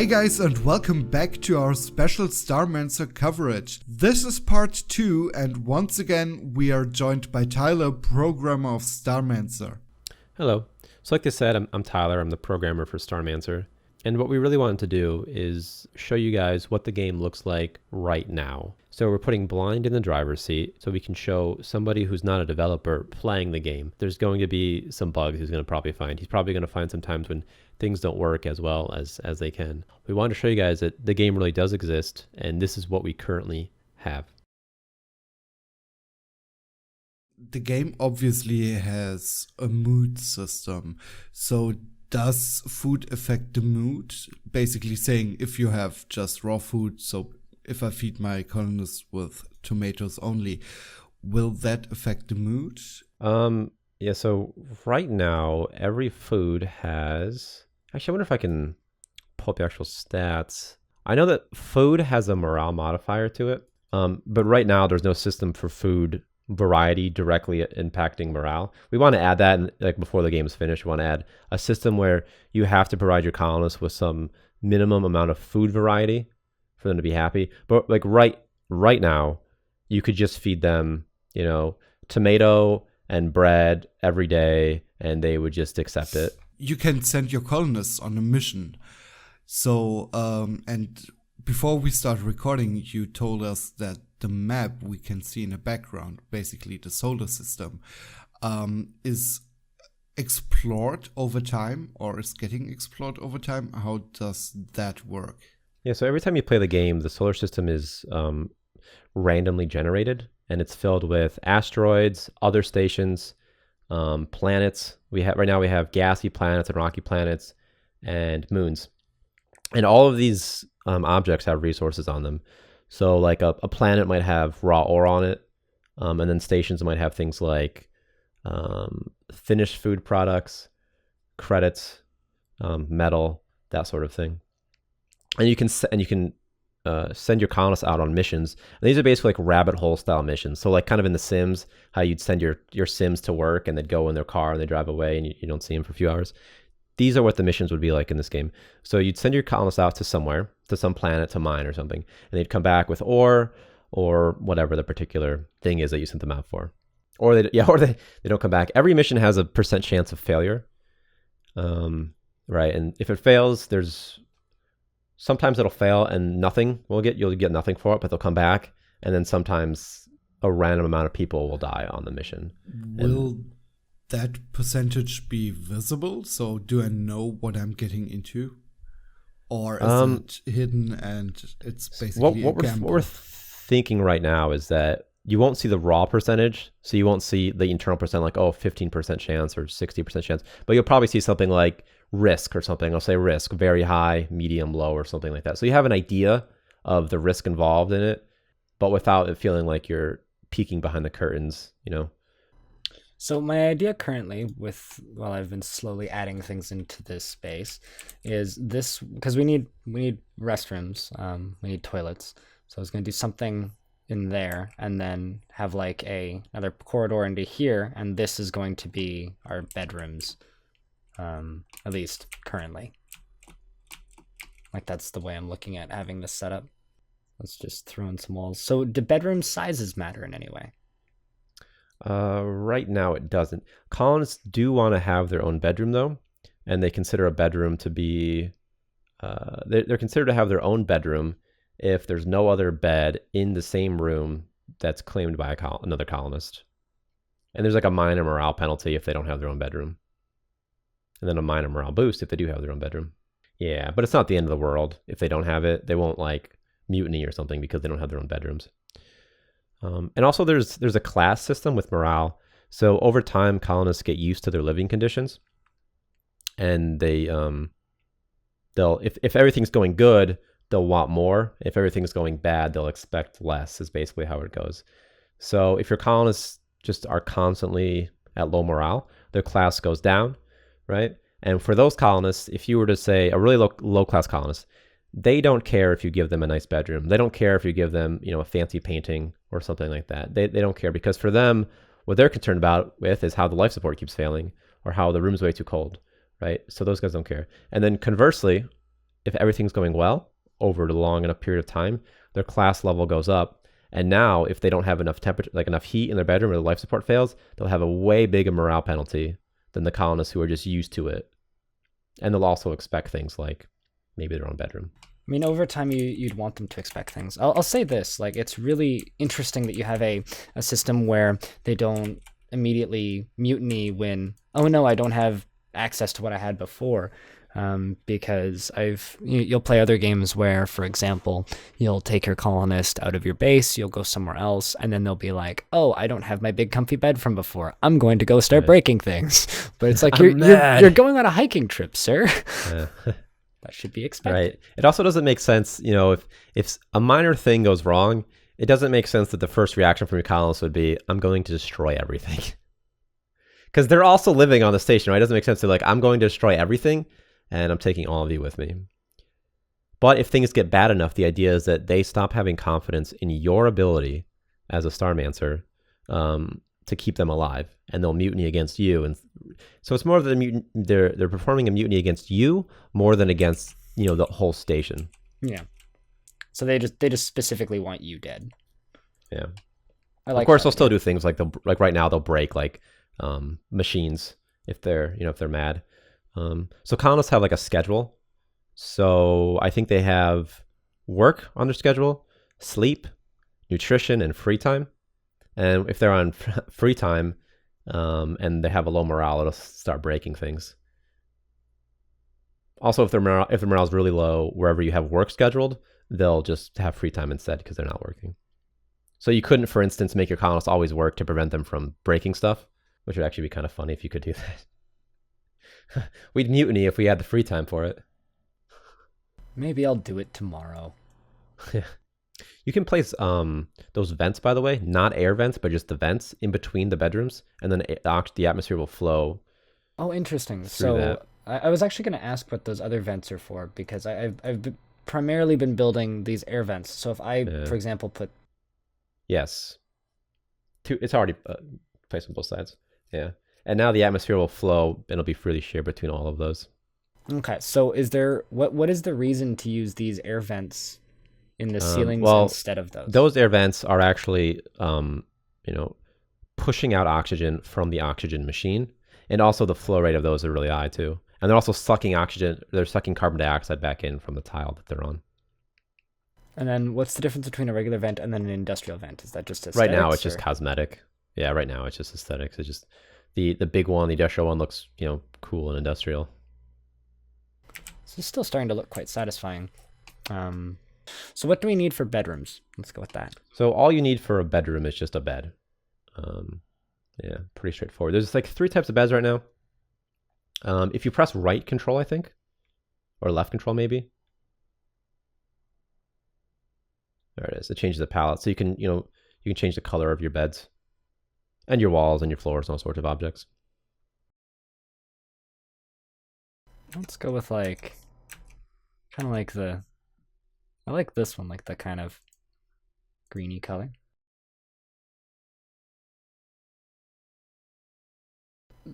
Hey guys, and welcome back to our special Starmancer coverage. This is part 2, and once again we are joined by Tyler, programmer of Starmancer. Hello. So like they said, I'm Tyler, I'm the programmer for Starmancer. And what we really wanted to do is show you guys what the game looks like right now. So we're putting Blind in the driver's seat so we can show somebody who's not a developer playing the game. There's going to be some bugs he's going to probably find. He's probably going to find some times when things don't work as well as they can. We wanted to show you guys that the game really does exist, and this is what we currently have. The game obviously has a mood system. So does food affect the mood? Basically saying if you have just raw food, so if I feed my colonists with tomatoes only, will that affect the mood? Yeah, so right now every food has... Actually, I wonder if I can pull up the actual stats. I know that food has a morale modifier to it, but right now there's no system for food variety directly impacting morale. We want to add that, like before the game is finished, we want to add a system where you have to provide your colonists with some minimum amount of food variety for them to be happy. But like right now, you could just feed them, tomato and bread every day, and they would just accept it. You can send your colonists on a mission. So, and before we start recording, you told us that the map we can see in the background, basically the solar system, is explored over time or is getting explored over time. How does that work? Yeah, so every time you play the game, the solar system is randomly generated, and it's filled with asteroids, other stations, planets. Right now we have gassy planets and rocky planets and moons. And all of these objects have resources on them. So like a planet might have raw ore on it, and then stations might have things like finished food products, credits, metal, that sort of thing. And you can send your colonists out on missions. And these are basically like rabbit hole style missions. So like kind of in The Sims, how you'd send your Sims to work and they'd go in their car and they drive away and you don't see them for a few hours. These are what the missions would be like in this game. So you'd send your colonists out to somewhere, to some planet, to mine or something, and they'd come back with ore or whatever the particular thing is that you sent them out for. Or they don't come back. Every mission has a % chance of failure. Right. And if it fails, sometimes it'll fail and you'll get nothing for it, but they'll come back. And then sometimes a random amount of people will die on the mission. Will that percentage be visible? So do I know what I'm getting into? Or is it hidden and it's basically a gamble? What we're thinking right now is that you won't see the raw percentage. So you won't see the internal percent like, 15% chance or 60% chance. But you'll probably see something like risk or something. I'll say risk, very high, medium, low, or something like that. So you have an idea of the risk involved in it, but without it feeling like you're peeking behind the curtains, So my idea currently, while I've been slowly adding things into this space, is this, because we need restrooms, we need toilets. So I was going to do something in there and then have like another corridor into here, and this is going to be our bedrooms, at least currently. Like that's the way I'm looking at having this set up. Let's just throw in some walls. So do bedroom sizes matter in any way? Right now it doesn't. Colonists do want to have their own bedroom though, and they consider a bedroom to be, they're considered to have their own bedroom if there's no other bed in the same room that's claimed by another colonist. And there's like a minor morale penalty if they don't have their own bedroom. And then a minor morale boost if they do have their own bedroom. Yeah, but it's not the end of the world. If they don't have it, they won't like mutiny or something because they don't have their own bedrooms. And also there's a class system with morale. So over time, colonists get used to their living conditions, and they'll if everything's going good, they'll want more. If everything's going bad, they'll expect less, is basically how it goes. So if your colonists just are constantly at low morale, their class goes down, right? And for those colonists, if you were to say a really low class colonist, they don't care if you give them a nice bedroom. They don't care if you give them, a fancy painting or something like that. They don't care, because for them, what they're concerned with is how the life support keeps failing or how the room's way too cold, right? So those guys don't care. And then conversely, if everything's going well over a long enough period of time, their class level goes up. And now if they don't have enough temperature, like enough heat in their bedroom, or the life support fails, they'll have a way bigger morale penalty than the colonists who are just used to it. And they'll also expect things like maybe their own bedroom. I mean, over time, you'd want them to expect things. I'll say this, like, it's really interesting that you have a system where they don't immediately mutiny when, oh no, I don't have access to what I had before. Because you'll play other games where, for example, you'll take your colonist out of your base, you'll go somewhere else, and then they'll be like, oh, I don't have my big comfy bed from before. I'm going to go start breaking things. But it's like, you're going on a hiking trip, sir. That should be expected. Right. It also doesn't make sense, you know, if a minor thing goes wrong, it doesn't make sense that the first reaction from your colonists would be, I'm going to destroy everything. Because they're also living on the station, right? It doesn't make sense to like, I'm going to destroy everything, and I'm taking all of you with me. But if things get bad enough, the idea is that they stop having confidence in your ability as a Starmancer to keep them alive, and they'll mutiny against you. And so it's more of they're performing a mutiny against you more than against, you know, the whole station. Yeah. So they just specifically want you dead. Yeah. Of course, they'll still do things like right now they'll break like machines if they're mad. So colonists have like a schedule. So I think they have work on their schedule, sleep, nutrition, and free time. And if they're on free time and they have a low morale, it'll start breaking things. Also, if their morale is really low, wherever you have work scheduled, they'll just have free time instead because they're not working. So you couldn't, for instance, make your colonists always work to prevent them from breaking stuff, which would actually be kind of funny if you could do that. We'd mutiny if we had the free time for it. Maybe I'll do it tomorrow. Yeah. You can place those vents, by the way, not air vents, but just the vents in between the bedrooms, and then the atmosphere will flow. Oh, interesting. So I was actually going to ask what those other vents are for, because I've primarily been building these air vents. So if I, for example, put... Yes. It's already placed on both sides. Yeah. And now the atmosphere will flow, and it'll be freely shared between all of those. Okay. So is there... What is the reason to use these air vents in the ceilings instead of those? Those air vents are actually, pushing out oxygen from the oxygen machine. And also the flow rate of those are really high too. And they're also sucking oxygen. They're sucking carbon dioxide back in from the tile that they're on. And then what's the difference between a regular vent and then an industrial vent? Is that just aesthetics? Right now, it's just cosmetic. Yeah, right now it's just aesthetics. It's just the big one, the industrial one looks, cool and industrial. So it's still starting to look quite satisfying. So what do we need for bedrooms? Let's go with that. So all you need for a bedroom is just a bed. Yeah, pretty straightforward. There's like 3 types of beds right now. If you press right control, I think, or left control maybe. There it is. It changes the palette, so you can change the color of your beds, and your walls and your floors and all sorts of objects. Let's go with I like this one, like the kind of greeny color.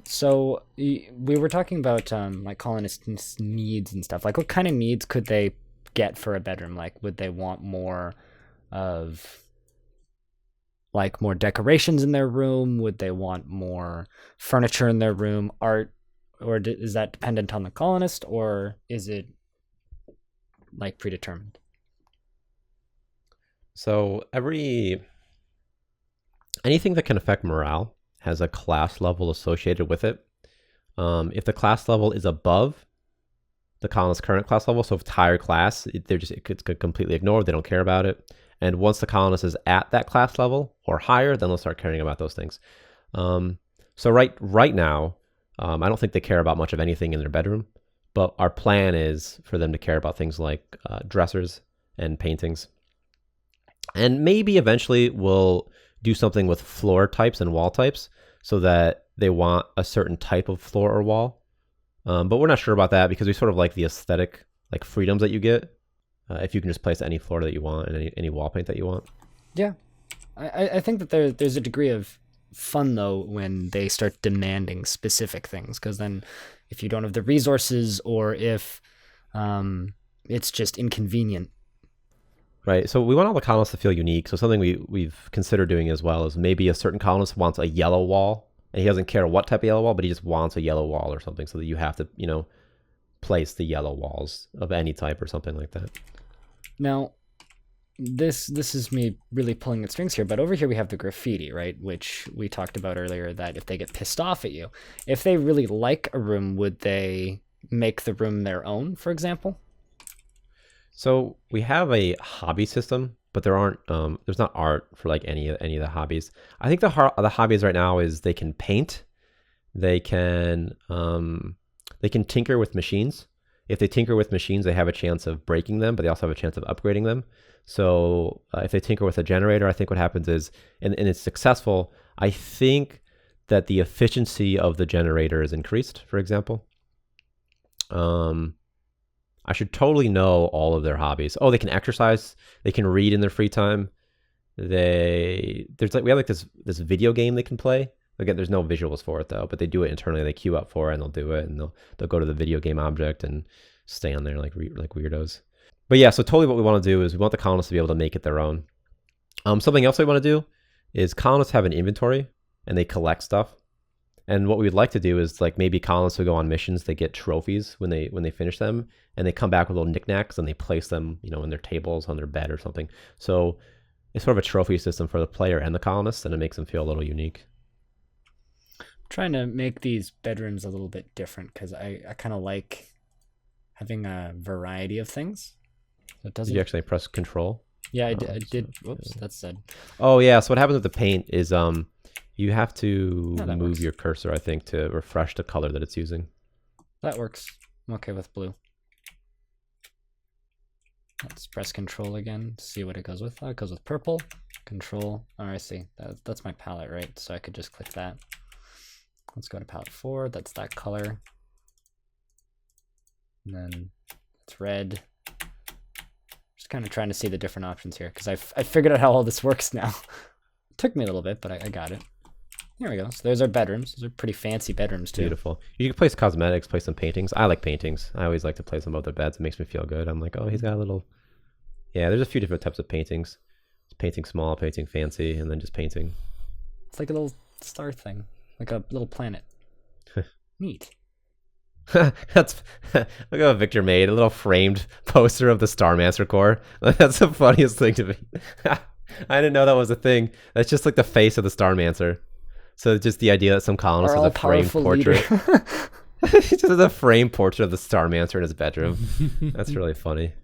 So we were talking about like colonists' needs and stuff. Like, what kind of needs could they get for a bedroom? Like, would they want more of more decorations in their room? Would they want more furniture in their room, art, or is that dependent on the colonist, or is it predetermined? So anything that can affect morale has a class level associated with it. If the class level is above the colonist's current class level, so if it's higher class, it could completely ignored. They don't care about it. And once the colonist is at that class level or higher, then they'll start caring about those things. So right now, I don't think they care about much of anything in their bedroom, but our plan is for them to care about things like dressers and paintings. And maybe eventually we'll do something with floor types and wall types so that they want a certain type of floor or wall. But we're not sure about that because we sort of like the aesthetic, freedoms that you get if you can just place any floor that you want and any wall paint that you want. Yeah. I think that there's a degree of fun, though, when they start demanding specific things, because then if you don't have the resources, or if it's just inconvenient. Right. So we want all the colonists to feel unique. So something we've considered doing as well is maybe a certain colonist wants a yellow wall, and he doesn't care what type of yellow wall, but he just wants a yellow wall or something, so that you have to, place the yellow walls of any type or something like that. Now, this is me really pulling at strings here, but over here we have the graffiti, right? Which we talked about earlier, that if they get pissed off at you, if they really like a room, would they make the room their own, for example? So we have a hobby system, but there's not art for like any of the hobbies. I think the hobbies right now is they can paint, they can tinker with machines. If they tinker with machines, they have a chance of breaking them, but they also have a chance of upgrading them. So if they tinker with a generator, I think what happens is, and it's successful, I think that the efficiency of the generator is increased, for example. I should totally know all of their hobbies. Oh, they can exercise. They can read in their free time. We have this video game they can play. Again, there's no visuals for it though, but they do it internally. They queue up for it and they'll do it, and they'll go to the video game object and stay on there like weirdos. But yeah, so totally what we want to do is we want the colonists to be able to make it their own. Something else we want to do is colonists have an inventory and they collect stuff. And what we would like to do is like maybe colonists who go on missions, they get trophies when they finish them, and they come back with little knickknacks and they place them, in their tables, on their bed or something. So it's sort of a trophy system for the player and the colonists, and it makes them feel a little unique. I'm trying to make these bedrooms a little bit different because I kind of like having a variety of things. It doesn't. Did you actually press control? Yeah, I did. Whoops, that's said. Oh yeah. So what happens with the paint is you have to move your cursor, I think, to refresh the color that it's using. That works. I'm okay with blue. Let's press control again to see what it goes with. Oh, it goes with purple. Control. Oh, I see. That's my palette, right? So I could just click that. Let's go to palette 4. That's that color. And then it's red. Just kind of trying to see the different options here because I figured out how all this works now. It took me a little bit, but I got it. There we go. So there's our bedrooms. Those are pretty fancy bedrooms too. Beautiful. You can place cosmetics, place some paintings. I like paintings. I always like to place them above their beds. It makes me feel good. I'm like, oh, he's got a little... Yeah, there's a few different types of paintings. Painting small, painting fancy, and then just painting. It's like a little star thing. Like a little planet. Neat. That's look at what Victor made. A little framed poster of the Starmancer core. That's the funniest thing to me. I didn't know that was a thing. That's just like the face of the Starmancer. So just the idea that some colonist has a framed portrait. He just has a framed portrait of the Starmancer in his bedroom. That's really funny.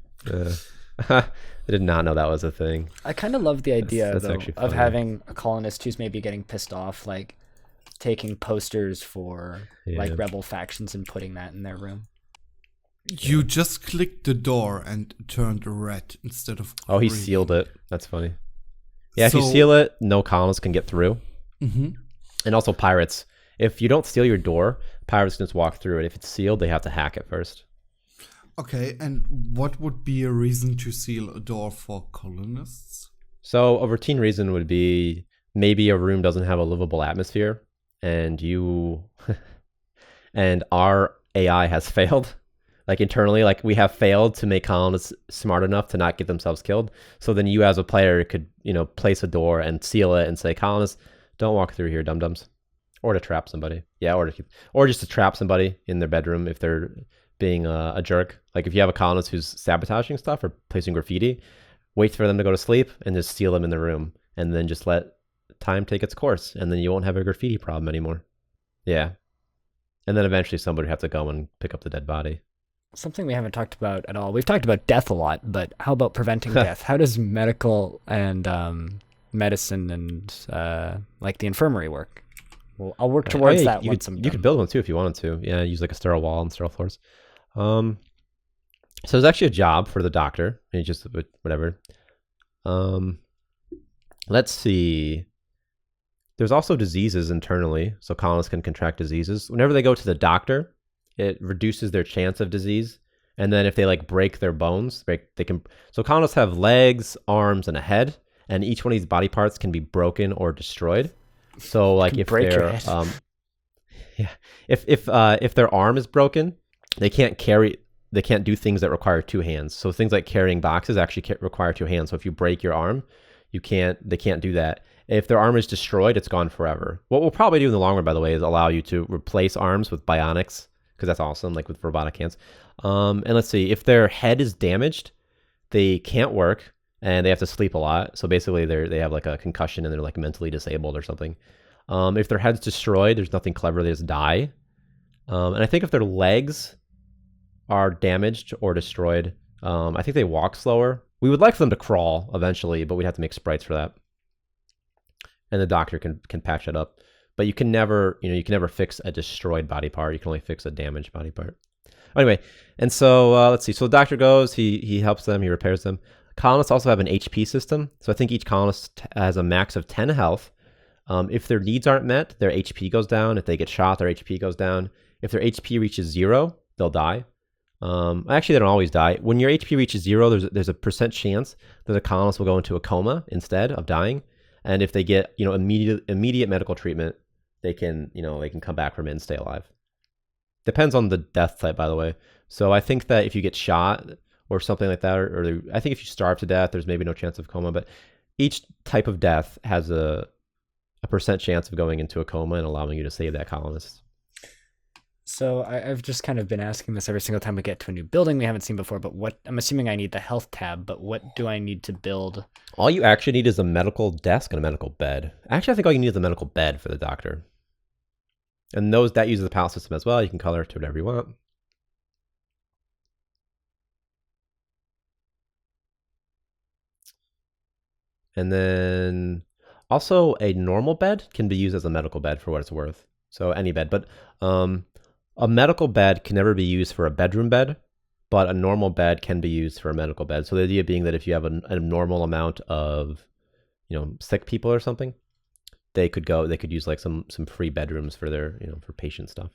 I did not know that was a thing. I kind of love the idea of having a colonist who's maybe getting pissed off, like taking posters for like rebel factions and putting that in their room. You just clicked the door and it turned red instead of green. Oh, he sealed it. That's funny. Yeah, if you seal it, no colonists can get through. Mm-hmm. And also pirates. If you don't seal your door, pirates can just walk through it. If it's sealed, they have to hack it first. Okay, and what would be a reason to seal a door for colonists? So a routine reason would be maybe a room doesn't have a livable atmosphere, and and our AI has failed. Like internally, like we have failed to make colonists smart enough to not get themselves killed. So then you as a player could, place a door and seal it and say, colonists, don't walk through here, dum-dums. Or to trap somebody. Yeah, or just to trap somebody in their bedroom if they're being a jerk. Like if you have a colonist who's sabotaging stuff or placing graffiti, wait for them to go to sleep and just seal them in the room. And then just let time take its course. And then you won't have a graffiti problem anymore. Yeah. And then eventually somebody would have to go and pick up the dead body. Something we haven't talked about at all. We've talked about death a lot, but how about preventing death? How does medical and medicine and like the infirmary work? Well, I'll work towards that once I'm done. You could build one too if you wanted to. Yeah, use like a sterile wall and sterile floors. So there's actually a job for the doctor. And just whatever. Let's see. There's also diseases internally, so colonists can contract diseases. Whenever they go to the doctor, it reduces their chance of disease. And then if they like break their bones, they can. So colonists have legs, arms, and a head, and each one of these body parts can be broken or destroyed. So like if their if their arm is broken, they can't carry. they can't do things that require 2 hands. So things like carrying boxes actually require 2 hands. So if you break your arm, they can't do that. If their arm is destroyed, it's gone forever. What we'll probably do in the long run, by the way, is allow you to replace arms with bionics, because that's awesome, like with robotic hands. And let's see, if their head is damaged, they can't work and they have to sleep a lot. So basically they have like a concussion and they're like mentally disabled or something. If their head's destroyed, there's nothing clever, they just die. And I think if their legs are damaged or destroyed, I think they walk slower. We would like for them to crawl eventually, but we'd have to make sprites for that. And the doctor can patch it up. But you can never fix a destroyed body part. You can only fix a damaged body part. Anyway, and so let's see. So the doctor goes, he helps them, he repairs them. Colonists also have an HP system. So I think each colonist has a max of 10 health. If their needs aren't met, their HP goes down. If they get shot, their HP goes down. If their HP reaches 0, they'll die. Actually, they don't always die. When your HP reaches 0, there's a % chance that the colonist will go into a coma instead of dying. And if they get immediate medical treatment, they can come back from it and stay alive. Depends on the death type, by the way. So I think that if you get shot or something like that, or I think if you starve to death, there's maybe no chance of coma. But each type of death has a % chance of going into a coma and allowing you to save that colonist. So I've just kind of been asking this every single time we get to a new building we haven't seen before, but I'm assuming I need the health tab, but what do I need to build? All you actually need is a medical desk and a medical bed. Actually, I think all you need is a medical bed for the doctor. And that uses the palette system as well. You can color it to whatever you want. And then also a normal bed can be used as a medical bed for what it's worth. So any bed, but a medical bed can never be used for a bedroom bed, but a normal bed can be used for a medical bed. So the idea being that if you have a normal amount of, sick people or something, they could use like some free bedrooms for their, for patient stuff.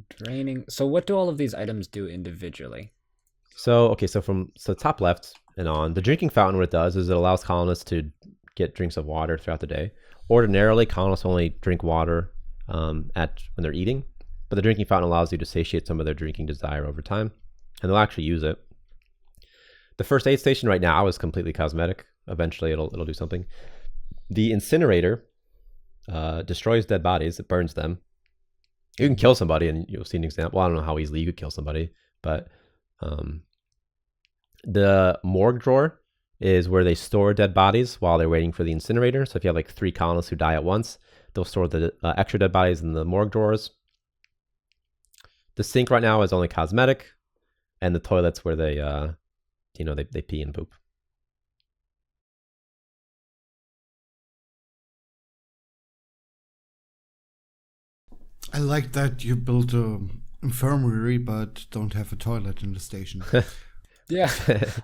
Draining. So what do all of these items do individually? So top left and on, the drinking fountain, what it does is it allows colonists to get drinks of water throughout the day. Ordinarily, colonists only drink water when they're eating, but the drinking fountain allows you to satiate some of their drinking desire over time, and they'll actually use it. The first aid station right now is completely cosmetic. Eventually, it'll do something. The incinerator destroys dead bodies. It burns them. You can kill somebody, and you'll see an example. Well, I don't know how easily you could kill somebody, but the morgue drawer is where they store dead bodies while they're waiting for the incinerator. So if you have like 3 colonists who die at once, they'll store the extra dead bodies in the morgue drawers. The sink right now is only cosmetic, and the toilets where they they pee and poop. I like that you built an infirmary but don't have a toilet in the station. Yeah,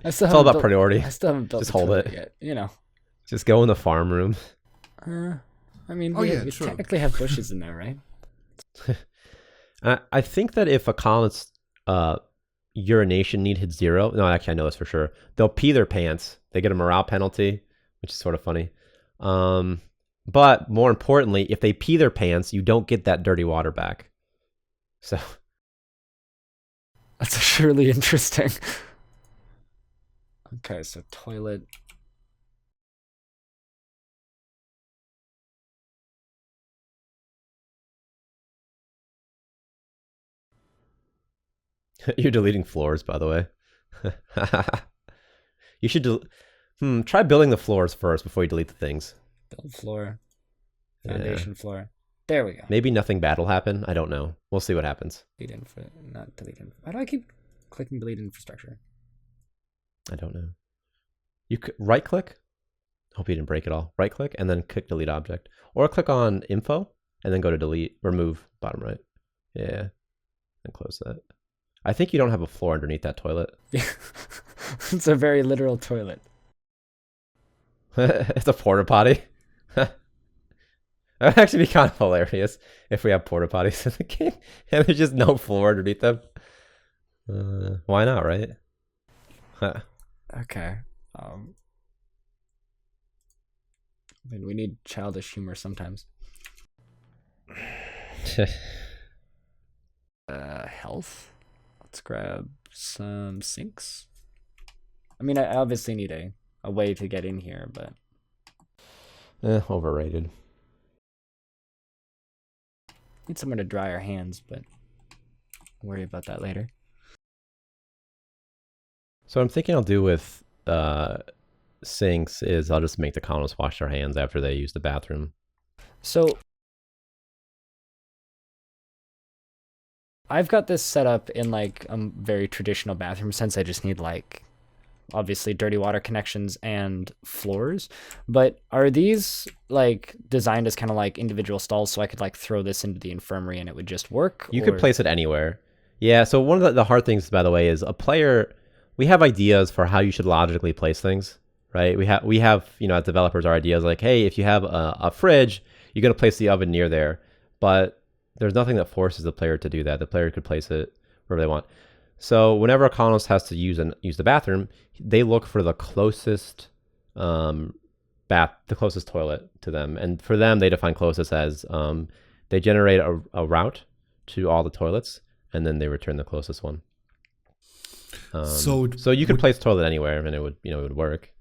It's all about priority. I still haven't built Just the hold toilet it. yet. Just go in the farm room. I mean, Oh, yeah, we true. technically have bushes in there, right? I think that if a colonist's urination need hits 0, no, actually I know this for sure, they'll pee their pants. They get a morale penalty, which is sort of funny. But more importantly, if they pee their pants, you don't get that dirty water back. So That's actually really interesting. Okay, so toilet. you're deleting floors, by the way. You should try building the floors first before you delete the things. Build floor. Foundation floor. There we go. Maybe nothing bad will happen. I don't know. We'll see what happens. Not delete info. Why do I keep clicking delete infrastructure? I don't know. You could right click. Hope you didn't break it all. Right click and then click delete object. Or click on info and then go to delete, remove, bottom right. Yeah. And close that. I think you don't have a floor underneath that toilet. It's a very literal toilet. It's a porta potty. That would actually be kind of hilarious if we have porta potties in the game and there's just no floor underneath them. Why not, right? Okay. I mean, we need childish humor sometimes. Health? Let's grab some sinks. I mean, I obviously need a way to get in here, but... Overrated. Need somewhere to dry our hands, but I'll worry about that later. So I'm thinking I'll do with sinks is I'll just make the colonists wash their hands after they use the bathroom. So I've got this set up in like a very traditional bathroom sense. I just need like obviously dirty water connections and floors, but are these like designed as kind of like individual stalls so I could like throw this into the infirmary and it would just work? You could place it anywhere. Yeah, so one of the hard things, by the way, is a player, we have ideas for how you should logically place things, right? We have you know, as developers, our ideas like, hey, if you have a fridge, you're going to place the oven near there, but there's nothing that forces the player to do that. The player could place it wherever they want. So whenever a colonist has to use the bathroom, they look for the closest the closest toilet to them, and for them, they define closest as they generate a route to all the toilets, and then they return the closest one. So you could place toilet anywhere, and it would work.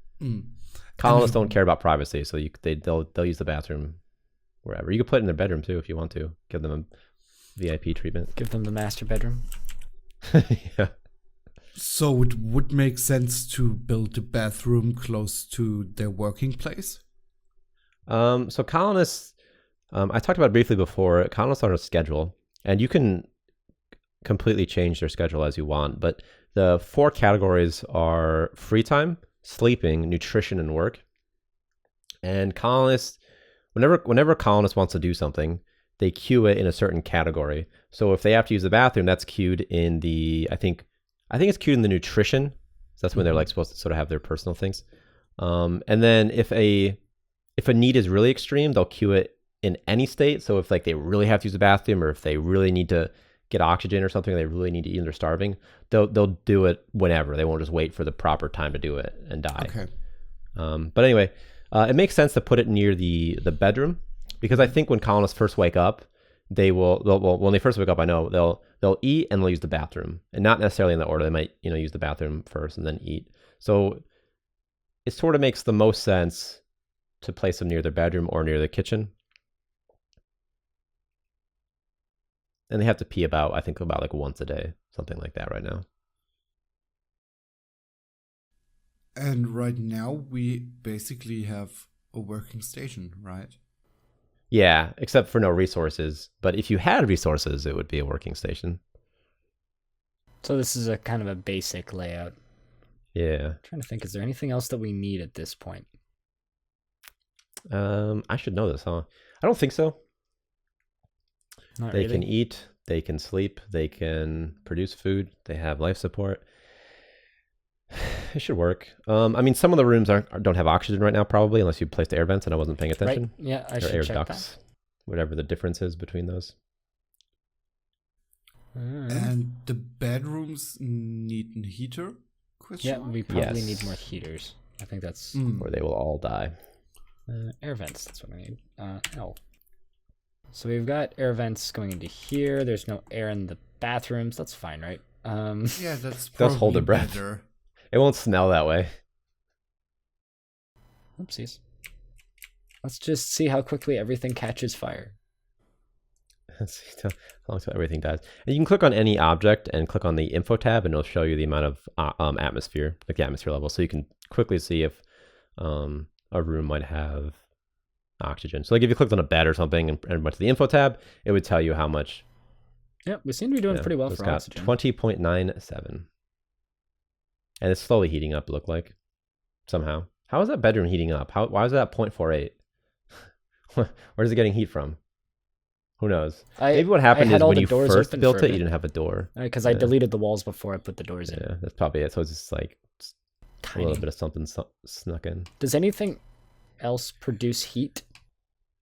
Colonists don't care about privacy, so they'll use the bathroom wherever. You could put it in their bedroom too if you want to. Give them a VIP treatment. Give them the master bedroom. Yeah. So it would make sense to build the bathroom close to their working place? So colonists, I talked about it briefly before, colonists are on a schedule, and you can completely change their schedule as you want, but the 4 categories are free time, sleeping, nutrition, and work. And colonists, whenever a colonist wants to do something, they queue it in a certain category. So if they have to use the bathroom, that's queued in the, I think it's queued in the nutrition. So that's when they're like supposed to sort of have their personal things. And then if a need is really extreme, they'll queue it in any state. So if like they really have to use the bathroom, or if they really need to get oxygen or something, they really need to eat and they're starving, they'll do it whenever. They won't just wait for the proper time to do it and die. Okay. But anyway, it makes sense to put it near the bedroom, because I think when colonists first wake up, when they first wake up, I know they'll eat and they'll use the bathroom, and not necessarily in the order. They might use the bathroom first and then eat. So it sort of makes the most sense to place them near their bedroom or near the kitchen. And they have to pee about like once a day, something like that right now. And right now we basically have a working station, right? Yeah, except for no resources. But if you had resources, it would be a working station. So this is a kind of a basic layout. Yeah. I'm trying to think, is there anything else that we need at this point? I should know this, huh? I don't think so. Not They really. can eat, they can sleep, they can produce food, they have life support. It should work. I mean, some of the rooms don't have oxygen right now, probably, unless you placed air vents and I wasn't paying attention. Right. Yeah, I Or should air check ducts, whatever the difference is between those. that. And the bedrooms need a heater? Yeah, we probably Yes. need more heaters. I think that's Or they will all die. air vents. That's what I need. Hell. So we've got air vents going into here. There's no air in the bathrooms. That's fine, right? Yeah, that's Just probably hold their breath. better. It won't smell that way. Oopsies. Let's just see how quickly everything catches fire. Let's see how long till everything dies. And you can click on any object and click on the info tab, and it'll show you the amount of atmosphere, like the atmosphere level. So you can quickly see if a room might have oxygen. So like if you clicked on a bed or something and went to the info tab, it would tell you how much. Yep, we seem to be doing pretty well it's for got oxygen. 20.97. And it's slowly heating up, it looked like. Somehow. How is that bedroom heating up? Why is that 0.48? Where's it getting heat from? Who knows? Maybe what happened is when you first built it, you didn't have a door. Because I deleted the walls before I put the doors in. Yeah, that's probably it. So it's just like Tiny. a little bit of something snuck in. Does anything else produce heat?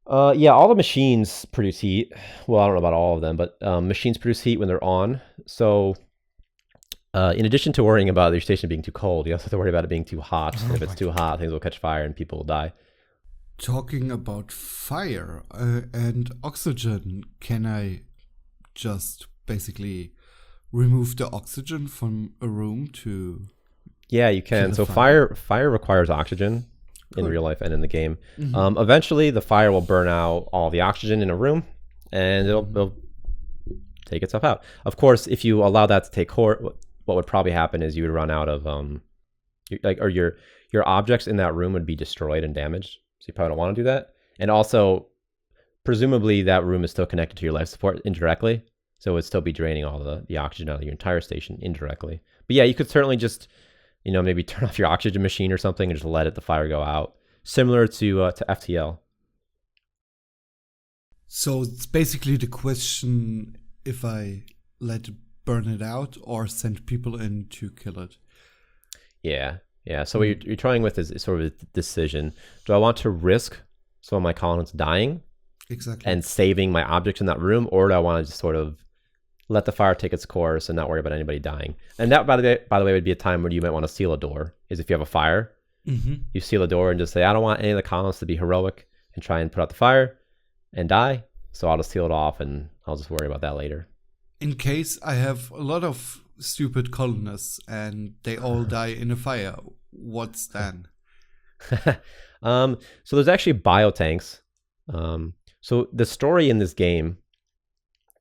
Yeah, all the machines produce heat. Well, I don't know about all of them, but machines produce heat when they're on. So in addition to worrying about your station being too cold, you also have to worry about it being too hot. If it's too hot, things will catch fire and people will die. Talking about fire and oxygen, can I just basically remove the oxygen from a room to... Yeah, you can. So fire requires oxygen in real life and in the game. Eventually, the fire will burn out all the oxygen in a room, and it'll take itself out. Of course, if you allow that to take course, what would probably happen is you would run out of your objects in that room would be destroyed and damaged. So you probably don't want to do that. And also, presumably, that room is still connected to your life support indirectly, so it would still be draining all the oxygen out of your entire station indirectly. But yeah, you could certainly just, maybe turn off your oxygen machine or something and just let the fire go out, similar to FTL. So it's basically the question if I let it burn it out or send people in to kill it. Yeah. So what you're trying with is sort of a decision. Do I want to risk some of my colonists dying and saving my objects in that room, or do I want to just sort of let the fire take its course and not worry about anybody dying? And that, by the way, would be a time where you might want to seal a door. Is if you have a fire, you seal a door and just say, I don't want any of the colonists to be heroic and try and put out the fire and die. So I'll just seal it off and I'll just worry about that later. In case I have a lot of stupid colonists and they all die in a fire, what's then? So there's actually biotanks. So the story in this game,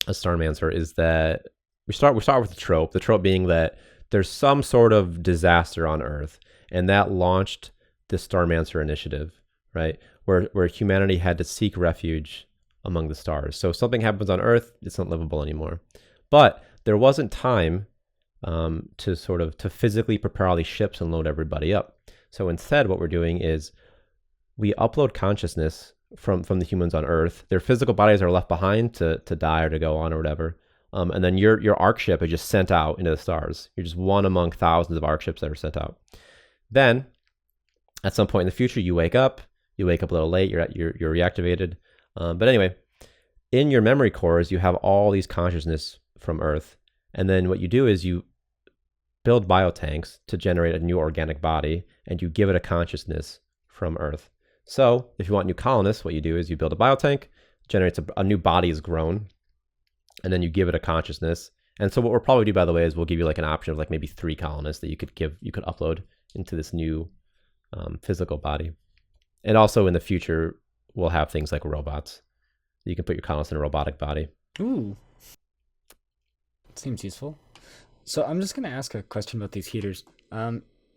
a Starmancer, is that we start with the trope being that there's some sort of disaster on Earth, and that launched the Starmancer initiative, right? Where humanity had to seek refuge among the stars. So if something happens on Earth, it's not livable anymore. But there wasn't time to physically prepare all these ships and load everybody up. So instead, what we're doing is we upload consciousness from the humans on Earth. Their physical bodies are left behind to die or to go on or whatever. And then your arc ship is just sent out into the stars. You're just one among thousands of arc ships that are sent out. Then, at some point in the future, you wake up a little late, you're reactivated. But anyway, in your memory cores, you have all these consciousness from Earth. And then what you do is you build biotanks to generate a new organic body, and you give it a consciousness from Earth. So if you want new colonists, what you do is you build a biotank, generates a new body is grown, and then you give it a consciousness. And so what we'll probably do, by the way, is we'll give you like an option of like maybe 3 colonists that you could upload into this new physical body. And also in the future, we'll have things like robots. You can put your colonists in a robotic body. Ooh. Seems useful. So I'm just going to ask a question about these heaters.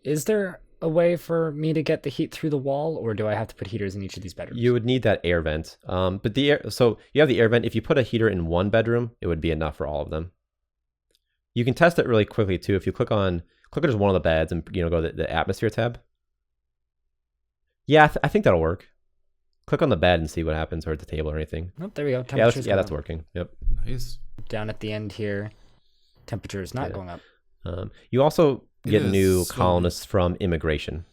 Is there a way for me to get the heat through the wall, or do I have to put heaters in each of these bedrooms? You would need that air vent. So you have the air vent. If you put a heater in one bedroom, it would be enough for all of them. You can test it really quickly too. If you click on just one of the beds and go to the atmosphere tab. Yeah, I think that'll work. Click on the bed and see what happens, or at the table or anything. Oh, there we go. Yeah, that's working. Yep. Nice. Down at the end here, temperature is not going up. You also get new colonists from immigration.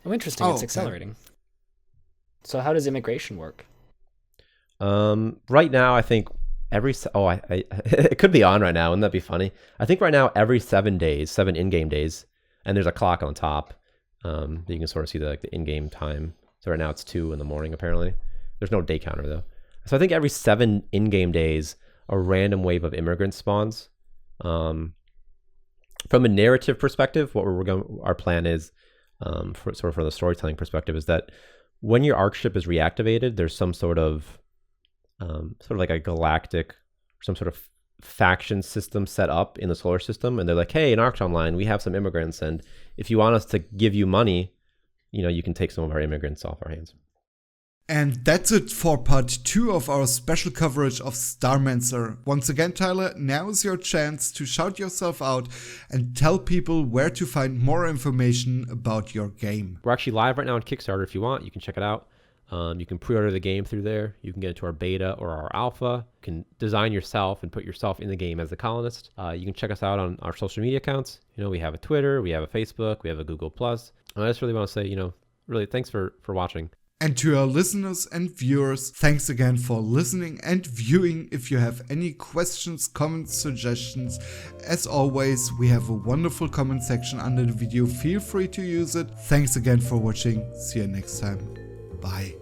Oh, interesting. It's accelerating. So how does immigration work? Right now, I think it could be on right now. Wouldn't that be funny? I think right now every 7 days, 7 in-game days, and there's a clock on top. You can sort of see the in-game time. So right now it's 2 in the morning, apparently. There's no day counter, though. So I think every 7 in-game days, a random wave of immigrants spawns. From a narrative perspective, our plan is, for the storytelling perspective, is that when your arc ship is reactivated, there's some sort of like a galactic, some sort of faction system set up in the solar system, and they're like, hey, in Arc Online, we have some immigrants, and if you want us to give you money, you can take some of our immigrants off our hands. And that's it for part 2 of our special coverage of Starmancer. Once again, Tyler, now is your chance to shout yourself out and tell people where to find more information about your game. We're actually live right now on Kickstarter. If you want, you can check it out. You can pre-order the game through there. You can get into our beta or our alpha. You can design yourself and put yourself in the game as a colonist. You can check us out on our social media accounts. We have a Twitter, we have a Facebook, we have a Google+. I just really want to say, really thanks for watching. And to our listeners and viewers, thanks again for listening and viewing. If you have any questions, comments, suggestions, as always, we have a wonderful comment section under the video. Feel free to use it. Thanks again for watching. See you next time. Bye.